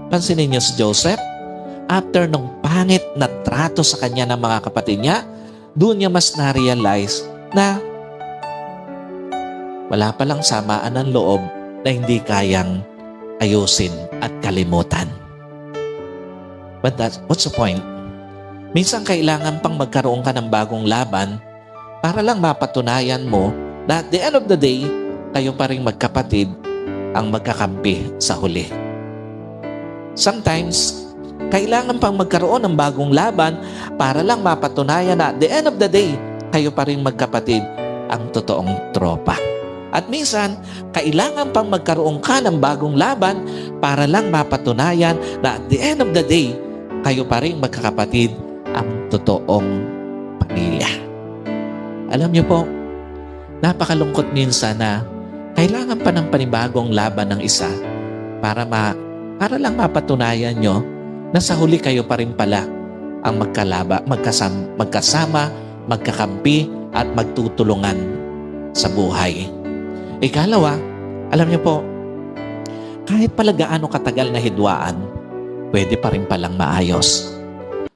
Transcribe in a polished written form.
Pansinin niyo si Joseph, after nung pangit na trato sa kanya ng mga kapatid niya, doon niya mas na-realize na wala palang samaan ng loob na hindi kayang ayusin at kalimutan. But what's the point? Minsan kailangan pang magkaroon ka ng bagong laban para lang mapatunayan mo na at the end of the day, kayo pa rin magkapatid ang magkakampi sa huli. Sometimes, kailangan pang magkaroon ng bagong laban para lang mapatunayan na at the end of the day, kayo pa rin magkapatid ang totoong tropa. At minsan, kailangan pang magkaroon ka ng bagong laban para lang mapatunayan na at the end of the day, kayo pa rin magkakapatid ang totoong pamilya. Alam niyo po, napakalungkot minsan na kailangan pa ng panibagong laban ng isa para lang mapatunayan nyo na sa huli kayo pa rin pala ang magkasama, magkakampi at magtutulungan sa buhay. Ikalawa, alam niyo po, kahit pala gaano katagal na hidwaan, pwede pa rin palang maayos.